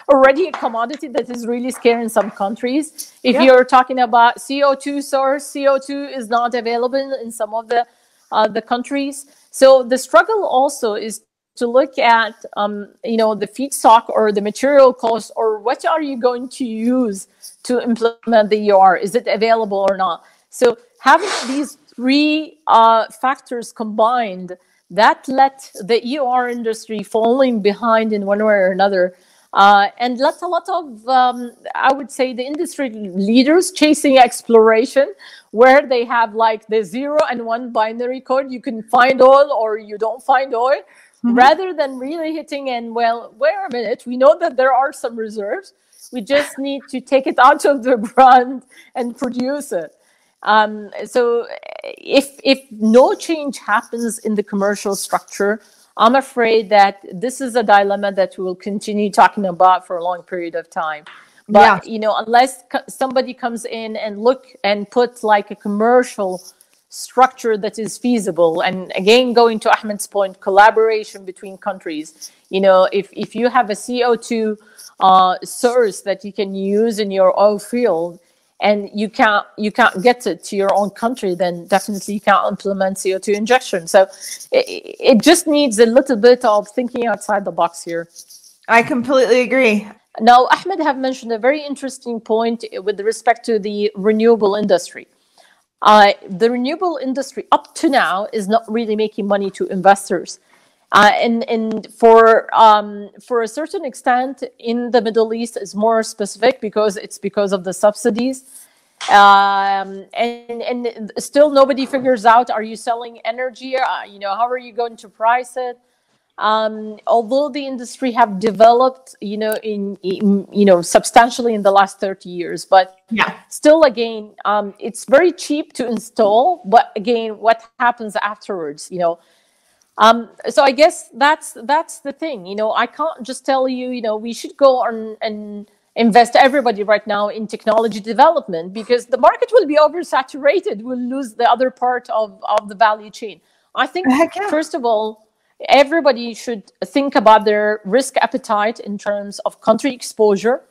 already a commodity that is really scarce in some countries. If you're talking about CO2 source, CO2 is not available in some of the countries. So the struggle also is to look at, the feedstock or the material cost, or what are you going to use to implement the EOR? Is it available or not? So having these three factors combined, that let the EOR industry falling behind in one way or another, and let a lot of, I would say, the industry leaders chasing exploration, where they have like the 0 and 1 binary code. You can find oil or you don't find oil, rather than really hitting and, well, wait a minute, we know that there are some reserves. We just need to take it out of the ground and produce it. So if no change happens in the commercial structure, I'm afraid that this is a dilemma that we will continue talking about for a long period of time. But, unless somebody comes in and look and put like a commercial structure that is feasible, and again, going to Ahmed's point, collaboration between countries, if you have a CO2 source that you can use in your oil field, and you can't get it to your own country, then definitely you can't implement CO2 injection. So it just needs a little bit of thinking outside the box here. I completely agree. Now, Ahmed have mentioned a very interesting point with respect to the renewable industry. The renewable industry up to now is not really making money to investors. And for a certain extent in the Middle East is more specific because of the subsidies, and still nobody figures out, are you selling energy? How are you going to price it? Although the industry have developed, substantially in the last 30 years, but still, again, it's very cheap to install. But again, what happens afterwards? So I guess that's the thing. I can't just tell you, we should go and invest everybody right now in technology development, because the market will be oversaturated. We'll lose the other part of the value chain. I think, first of all, everybody should think about their risk appetite in terms of country exposure.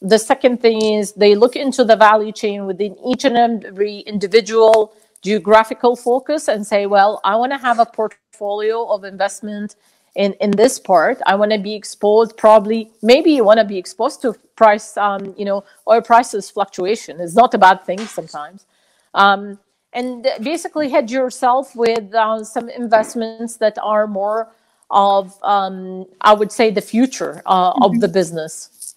The second thing is they look into the value chain within each and every individual geographical focus and say, well, I want to have a portfolio of investment in this part. I want to be exposed, maybe you want to be exposed to price, oil prices fluctuation. It's not a bad thing sometimes. And basically hedge yourself with some investments that are more of, I would say, the future of the business.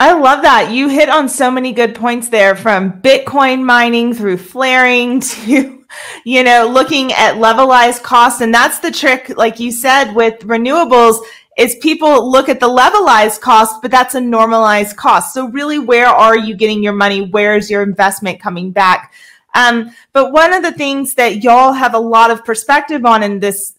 I love that. You hit on so many good points there, from Bitcoin mining through flaring to, looking at levelized costs. And that's the trick, like you said, with renewables, is people look at the levelized cost, but that's a normalized cost. So really, where are you getting your money? Where's your investment coming back? But one of the things that y'all have a lot of perspective on in this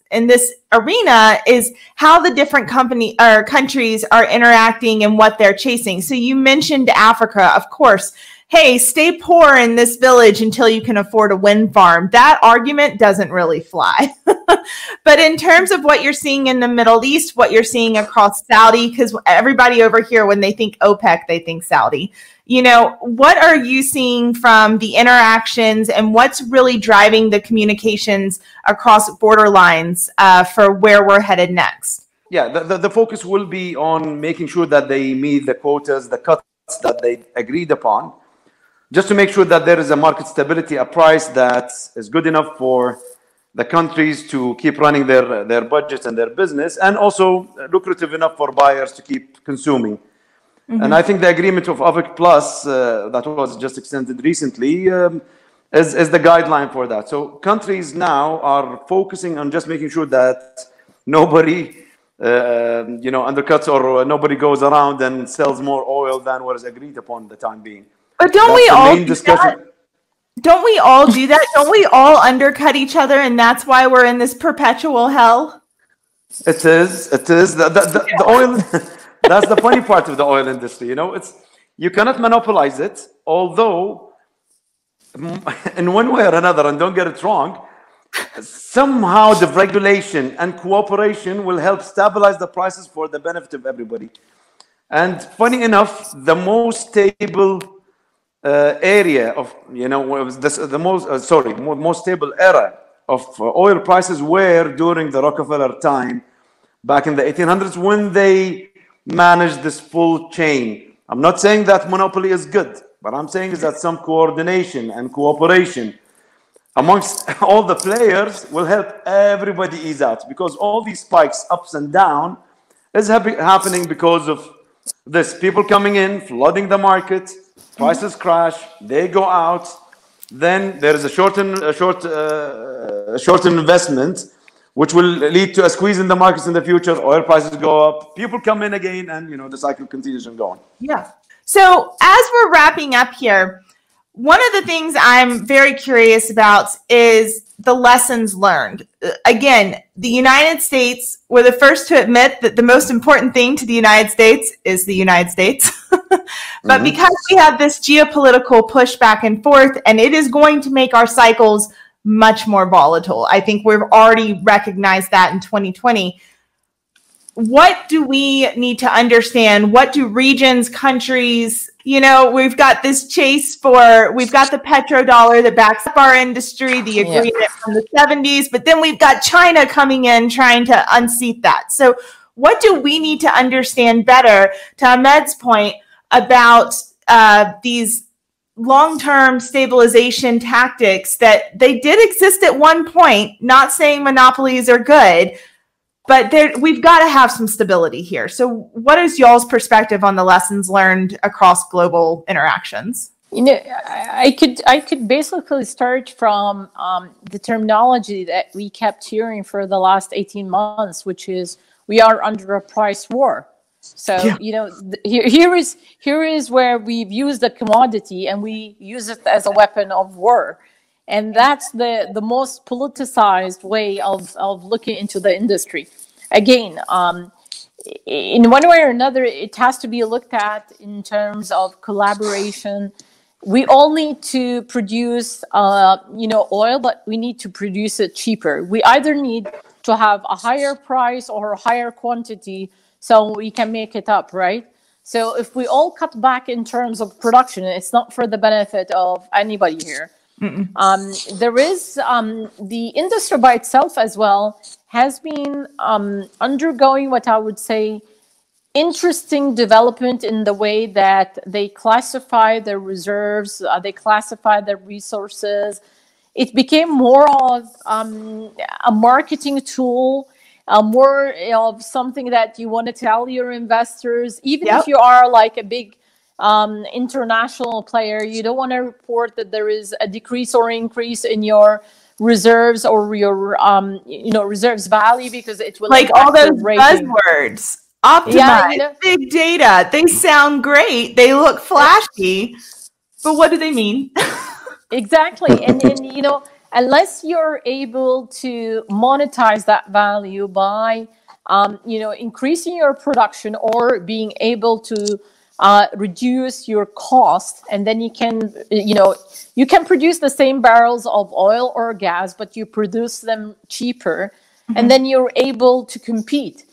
arena is how the different countries are interacting and what they're chasing. So you mentioned Africa, of course. Hey, stay poor in this village until you can afford a wind farm. That argument doesn't really fly. But in terms of what you're seeing in the Middle East, what you're seeing across Saudi, because everybody over here, when they think OPEC, they think Saudi. You know, what are you seeing from the interactions and what's really driving the communications across border lines for where we're headed next? Yeah, the focus will be on making sure that they meet the quotas, the cuts that they agreed upon, just to make sure that there is a market stability, a price that is good enough for the countries to keep running their budgets and their business, and also lucrative enough for buyers to keep consuming. Mm-hmm. And I think the agreement of OPEC Plus that was just extended recently is the guideline for that. So countries now are focusing on just making sure that nobody undercuts or nobody goes around and sells more oil than what is agreed upon at the time being. But don't we all do that? Don't we all do that? Don't we all undercut each other, and that's why we're in this perpetual hell? It is. The oil. That's the funny part of the oil industry. You know, you cannot monopolize it. Although, in one way or another, and don't get it wrong, somehow the regulation and cooperation will help stabilize the prices for the benefit of everybody. And funny enough, the most stable area of, most stable era of oil prices were during the Rockefeller time back in the 1800s, when they managed this full chain. I'm not saying that monopoly is good, but I'm saying is that some coordination and cooperation amongst all the players will help everybody ease out, because all these spikes ups and down is happening because of this. People coming in, flooding the market, prices crash, they go out, then there is a short investment, which will lead to a squeeze in the markets in the future. Oil prices go up, people come in again, and the cycle continues and go on. Yeah. So as we're wrapping up here, one of the things I'm very curious about is the lessons learned. Again, the United States were the first to admit that the most important thing to the United States is the United States. But because we have this geopolitical push back and forth, and it is going to make our cycles much more volatile. I think we've already recognized that in 2020. What do we need to understand? What do regions, countries, we've got this chase we've got the petrodollar that backs up our industry, the agreement from the 70s, but then we've got China coming in trying to unseat that. So what do we need to understand better, to Ahmed's point, about these long-term stabilization tactics that they did exist at one point, not saying monopolies are good, but we've got to have some stability here. So what is y'all's perspective on the lessons learned across global interactions? I could basically start from the terminology that we kept hearing for the last 18 months, which is we are under a price war. So, here is where we've used a commodity and we use it as a weapon of war. And that's the most politicized way of looking into the industry. Again, in one way or another, it has to be looked at in terms of collaboration. We all need to produce, oil, but we need to produce it cheaper. We either need to have a higher price or a higher quantity so we can make it up, right? So if we all cut back in terms of production, it's not for the benefit of anybody here. There is the industry by itself as well has been undergoing what I would say interesting development in the way that they classify their reserves, they classify their resources. It became more of a marketing tool, more of something that you want to tell your investors, even if you are like a big international player, you don't want to report that there is a decrease or increase in your reserves or your reserves value, because it will like all those buzzwords, optimize, big data. They sound great, they look flashy, but what do they mean? Exactly. And you know, unless you're able to monetize that value by, you know, increasing your production or being able to reduce your cost, and then you can, you know, you can produce the same barrels of oil or gas, but you produce them cheaper, and then you're able to compete.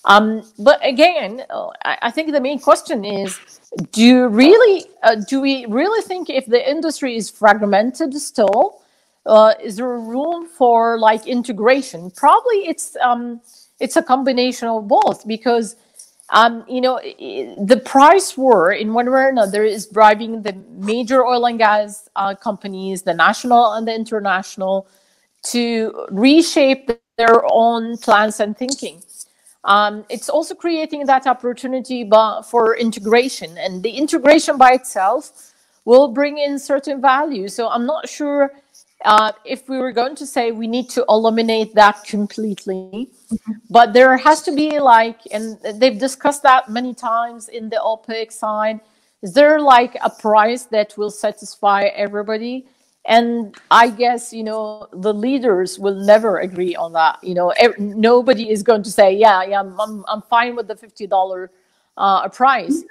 But again, I think the main question is, do we really think if the industry is fragmented still, is there room for like integration? Probably it's a combination of both, because you know, the price war in one way or another is driving the major oil and gas companies, the national and the international, to reshape their own plans and thinking. It's also creating that opportunity for integration, and the integration by itself will bring in certain value. So I'm not sure if we were going to say we need to eliminate that completely, but there has to be like, and they've discussed that many times in the OPEC side, is there like a price that will satisfy everybody? And I guess, you know, the leaders will never agree on that. You know, nobody is going to say, yeah, I'm fine with the $50 price,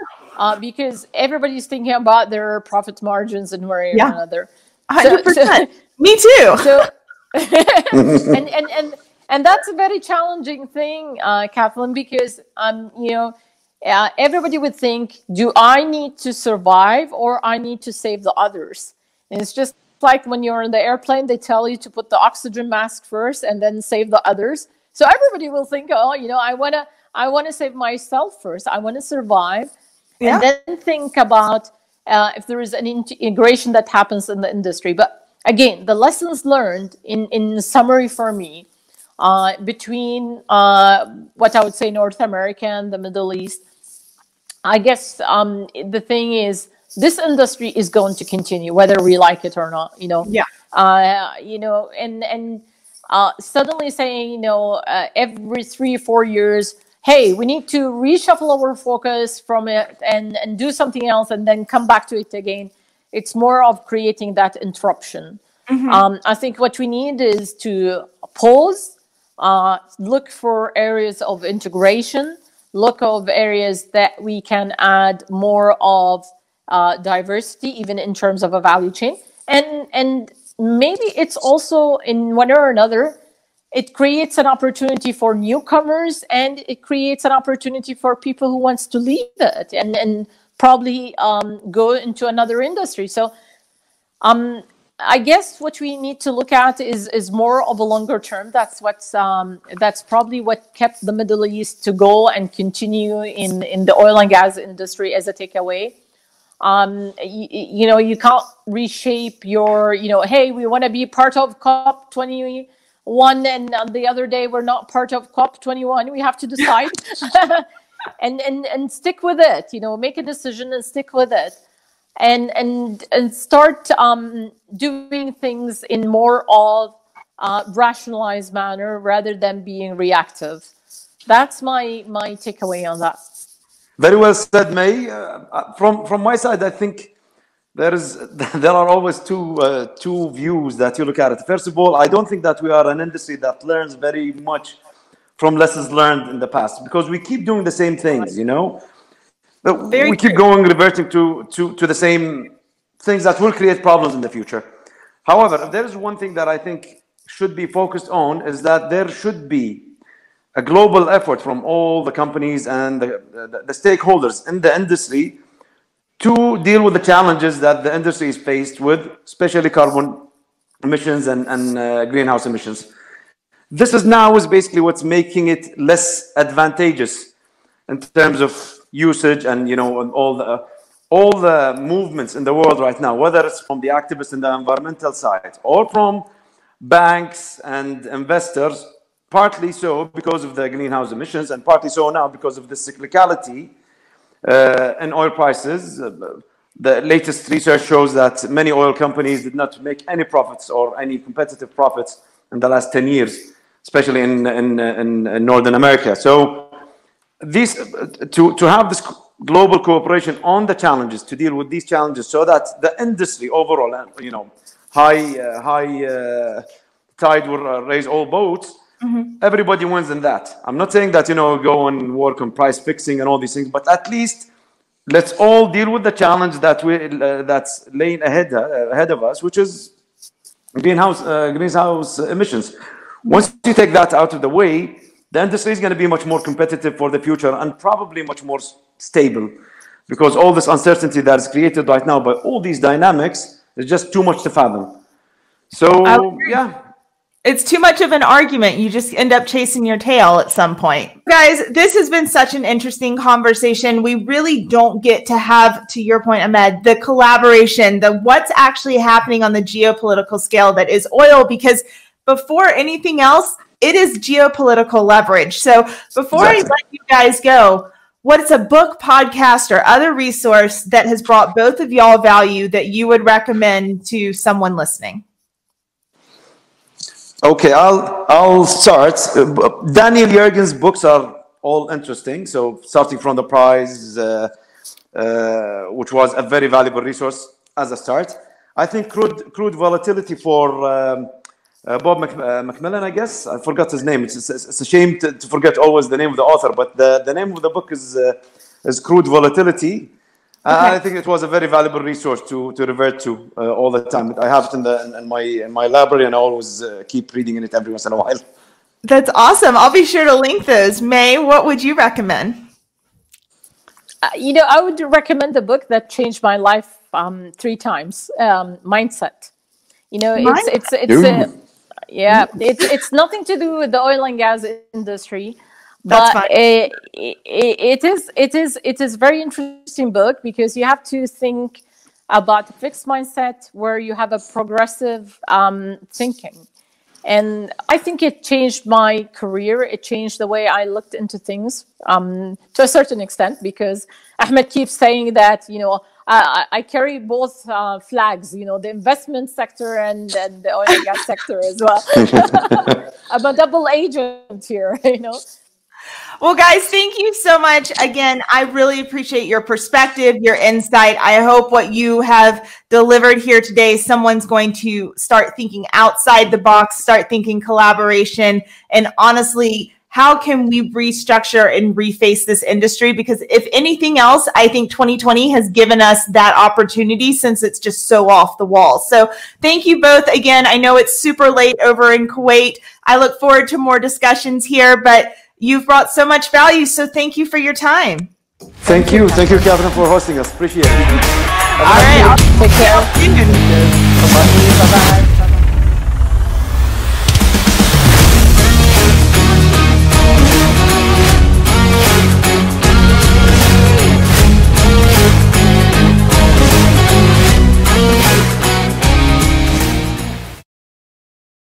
because everybody's thinking about their profit margins and one way or another. 100%. Me too. So, and that's a very challenging thing, Kathleen, because you know, everybody would think, do I need to survive or I need to save the others? And it's just like when you're in the airplane, they tell you to put the oxygen mask first and then save the others. So everybody will think, oh, you know, I wanna save myself first. I want to survive, and then think about if there is an integration that happens in the industry. But again, the lessons learned in summary for me, between what I would say North America and the Middle East, I guess the thing is, this industry is going to continue whether we like it or not, you know. You know, and suddenly saying, you know, every 3 or 4 years, hey, we need to reshuffle our focus from it and do something else and then come back to it again. It's more of creating that interruption. I think what we need is to pause, look for areas of integration, look of areas that we can add more of diversity, even in terms of a value chain. And maybe it's also, in one or another, it creates an opportunity for newcomers, and it creates an opportunity for people who wants to leave it and probably go into another industry. So I guess what we need to look at is more of a longer term. That's probably what kept the Middle East to go and continue in the oil and gas industry as a takeaway. You know, you can't reshape your, you know, hey, we want to be part of COP21, and the other day we're not part of COP21. We have to decide and stick with it. You know, make a decision and stick with it, and start doing things in more of rationalized manner rather than being reactive. That's my takeaway on that. Very well said, May. From my side, I think there are always two views that you look at it. First of all, I don't think that we are an industry that learns very much from lessons learned in the past, because we keep doing the same things, you know. We keep going, reverting to the same things that will create problems in the future. However, if there is one thing that I think should be focused on, is that there should be a global effort from all the companies and the stakeholders in the industry to deal with the challenges that the industry is faced with, especially carbon emissions and greenhouse emissions. This is basically what's making it less advantageous in terms of usage, and you know, and all the movements in the world right now, whether it's from the activists in the environmental side or from banks and investors. Partly so because of the greenhouse emissions, and partly so now because of the cyclicality in oil prices. The latest research shows that many oil companies did not make any profits or any competitive profits in the last 10 years, especially in Northern America. So to have this global cooperation on the challenges, to deal with these challenges, so that the industry overall, you know, high tide will raise all boats. Everybody wins in that. I'm not saying that, go and work on price fixing and all these things, but at least let's all deal with the challenge that that's laying ahead of us, which is greenhouse emissions. Once you take that out of the way, the industry is going to be much more competitive for the future and probably much more stable, because all this uncertainty that is created right now by all these dynamics is just too much to fathom. So, yeah. It's too much of an argument. You just end up chasing your tail at some point. Guys, this has been such an interesting conversation. We really don't get to have, to your point, Ahmed, the collaboration, the what's actually happening on the geopolitical scale that is oil, because before anything else, it is geopolitical leverage. So before I let you guys go, what's a book, podcast, or other resource that has brought both of y'all value that you would recommend to someone listening? Okay, I'll start. Daniel Yergin's books are all interesting. So starting from the prize, which was a very valuable resource as a start. I think crude volatility for Bob Macmillan, I guess. I forgot his name. It's a shame to forget always the name of the author, but the name of the book is Crude Volatility. I think it was a very valuable resource to revert to all the time. I have it in my library, and I always keep reading in it every once in a while. That's awesome. I'll be sure to link those. May, what would you recommend? I would recommend a book that changed my life 3 times. Mindset. It's nothing to do with the oil and gas industry. But it is very interesting book, because you have to think about a fixed mindset where you have a progressive thinking. And I think it changed my career. It changed the way I looked into things to a certain extent, because Ahmed keeps saying that, I carry both flags, the investment sector and the oil and gas sector as well. I'm a double agent here, Well, guys, thank you so much. Again, I really appreciate your perspective, your insight. I hope what you have delivered here today, someone's going to start thinking outside the box, start thinking collaboration, and honestly, how can we restructure and reface this industry? Because if anything else, I think 2020 has given us that opportunity, since it's just so off the wall. So thank you both again. I know it's super late over in Kuwait. I look forward to more discussions here, but you've brought so much value, so thank you for your time. Thank you, Catherine, for hosting us. Appreciate it. All right, Take care. Bye-bye.